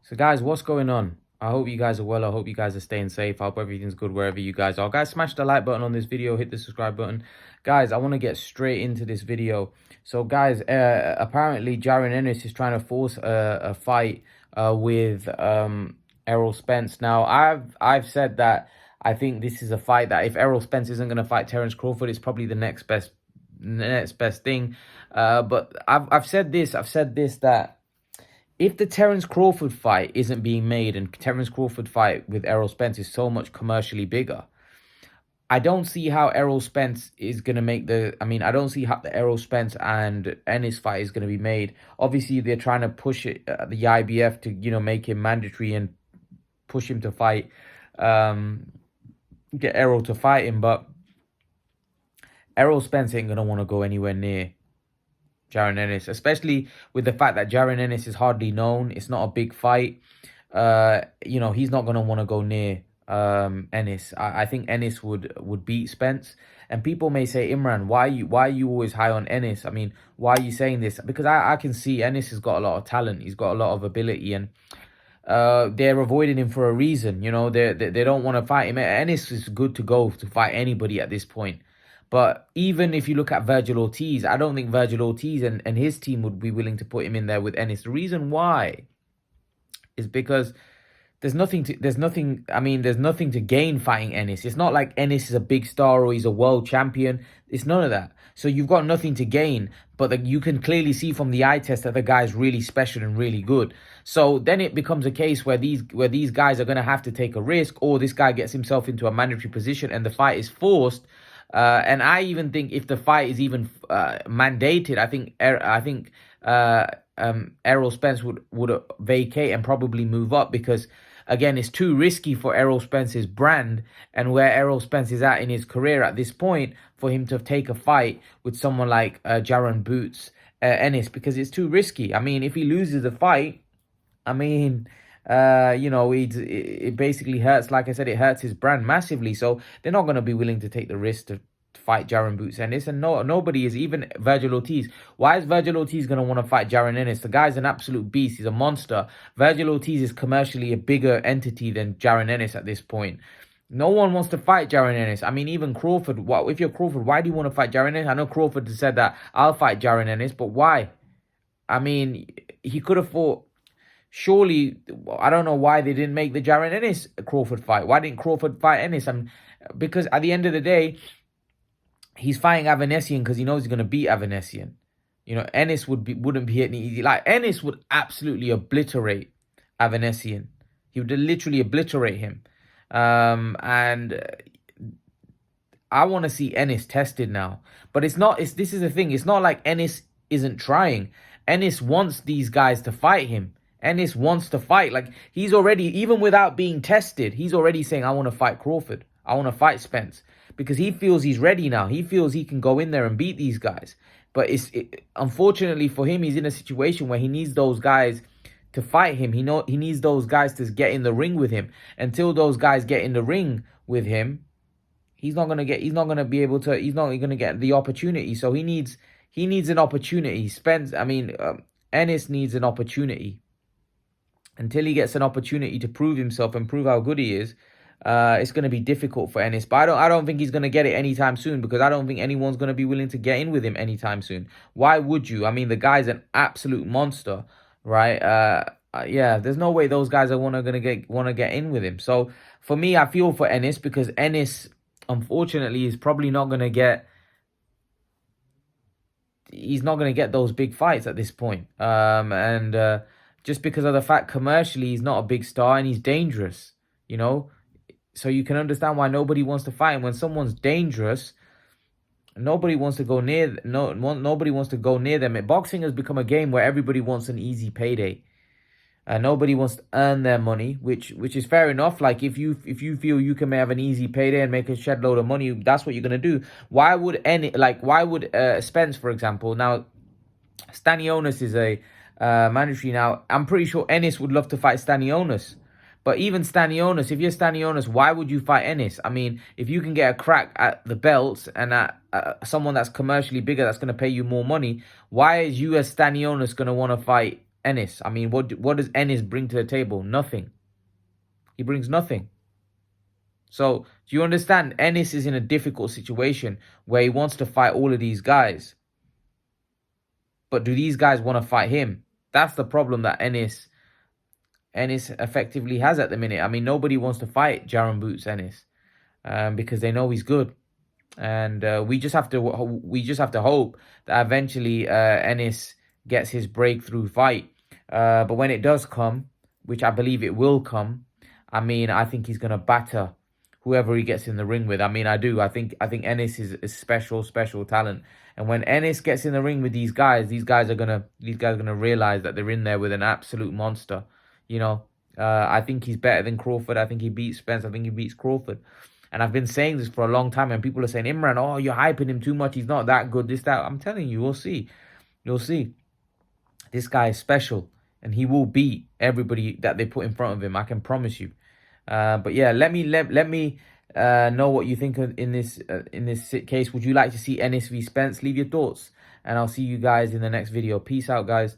So guys, what's going on? I hope you guys are well. I hope you guys are staying safe. I hope everything's good wherever you guys are. Guys, smash the like button on this video. Hit the subscribe button. Guys, I want to get straight into this video. So guys, apparently Jaron Ennis is trying to force a fight with Errol Spence. Now, I've said that I think this is a fight that if Errol Spence isn't going to fight Terence Crawford, it's probably the next best thing. But I've said this. I've said this that if the Terence Crawford fight isn't being made and Terence Crawford fight with Errol Spence is so much commercially bigger, I don't see how Errol Spence is going to make the... I don't see how the Errol Spence and Ennis fight is going to be made. Obviously, they're trying to push it, the IBF to, make him mandatory and push him to fight, get Errol to fight him. But Errol Spence ain't going to want to go anywhere near Jaron Ennis, especially with the fact that Jaron Ennis is hardly known. It's not a big fight. He's not going to want to go near Ennis. I think Ennis would beat Spence. And people may say, Imran, why are you always high on Ennis? Why are you saying this? Because I can see Ennis has got a lot of talent. He's got a lot of ability, and they're avoiding him for a reason. They don't want to fight him. Ennis is good to go to fight anybody at this point. But even if you look at Virgil Ortiz, I don't think Virgil Ortiz and his team would be willing to put him in there with Ennis. The reason why is because there's nothing to gain fighting Ennis. It's not like Ennis is a big star or he's a world champion. It's none of that. So you've got nothing to gain, but you can clearly see from the eye test that the guy's really special and really good. So then it becomes a case where these guys are going to have to take a risk, or this guy gets himself into a mandatory position and the fight is forced. And I even think if the fight is even mandated, I think Errol Spence would vacate and probably move up, because again, it's too risky for Errol Spence's brand and where Errol Spence is at in his career at this point for him to take a fight with someone like Jaron Ennis, because it's too risky. If he loses the fight, it basically hurts. Like I said, it hurts his brand massively. So they're not going to be willing to take the risk to fight Jaron Ennis. And nobody is, even Virgil Ortiz. Why is Virgil Ortiz going to want to fight Jaron Ennis? The guy's an absolute beast. He's a monster. Virgil Ortiz is commercially a bigger entity than Jaron Ennis at this point. No one wants to fight Jaron Ennis. Even Crawford. If you're Crawford, why do you want to fight Jaron Ennis? I know Crawford has said that I'll fight Jaron Ennis, but why? He could have fought... Surely, I don't know why they didn't make the Jaron Ennis Crawford fight. Why didn't Crawford fight Ennis? Because at the end of the day, he's fighting Avanesian because he knows he's going to beat Avanesian. Ennis wouldn't be hitting easy. Like, Ennis would absolutely obliterate Avanesian. He would literally obliterate him. And I want to see Ennis tested now. But this is the thing. It's not like Ennis isn't trying. Ennis wants these guys to fight him. Ennis wants to fight. Like, he's already, even without being tested, he's already saying, I want to fight Crawford. I want to fight Spence. Because he feels he's ready now. He feels he can go in there and beat these guys. But unfortunately for him, he's in a situation where he needs those guys to fight him. He needs those guys to get in the ring with him. Until those guys get in the ring with him, he's not going to get the opportunity. So he needs an opportunity. Ennis needs an opportunity. Until he gets an opportunity to prove himself and prove how good he is, it's going to be difficult for Ennis. But I don't think he's going to get it anytime soon, because I don't think anyone's going to be willing to get in with him anytime soon. Why would you? The guy's an absolute monster, right? There's no way those guys are want to get in with him. So for me, I feel for Ennis, because Ennis, unfortunately, is probably not going to get... He's not going to get those big fights at this point. Just because of the fact commercially he's not a big star and he's dangerous, So you can understand why nobody wants to fight him. When someone's dangerous, nobody wants to go near. Nobody wants to go near them. Boxing has become a game where everybody wants an easy payday. Nobody wants to earn their money, which is fair enough. Like, if you feel you can have an easy payday and make a shed load of money, that's what you're gonna do. Why would Spence, for example? Now, Stanionis is a mandatory. Now, I'm pretty sure Ennis would love to fight Stanionis. But even Stanionis, if you're Stanionis, why would you fight Ennis? If you can get a crack at the belts and at someone that's commercially bigger, that's going to pay you more money, why is you as Stanionis going to want to fight Ennis. I mean, what does Ennis bring to the table? Nothing. He brings nothing. So do you understand? Ennis is in a difficult situation where he wants to fight all of these guys. But do these guys want to fight him? That's the problem that Ennis effectively has at the minute. I mean, nobody wants to fight Jaron Boots Ennis because they know he's good. And we just have to hope that eventually Ennis gets his breakthrough fight. But when it does come, which I believe it will come, I mean, I think he's gonna batter whoever he gets in the ring with. I mean, I do. I think Ennis is special talent. And when Ennis gets in the ring with these guys are gonna realize that they're in there with an absolute monster. You know, I think he's better than Crawford. I think he beats Spence. I think he beats Crawford. And I've been saying this for a long time, and people are saying, Imran, oh, you're hyping him too much. He's not that good, this, that. I'm telling you, we'll see. You'll see. This guy is special, and he will beat everybody that they put in front of him. I can promise you. But yeah, let me know what you think in this case. Would you like to see Ennis v Spence? Leave your thoughts, and I'll see you guys in the next video. Peace out, guys.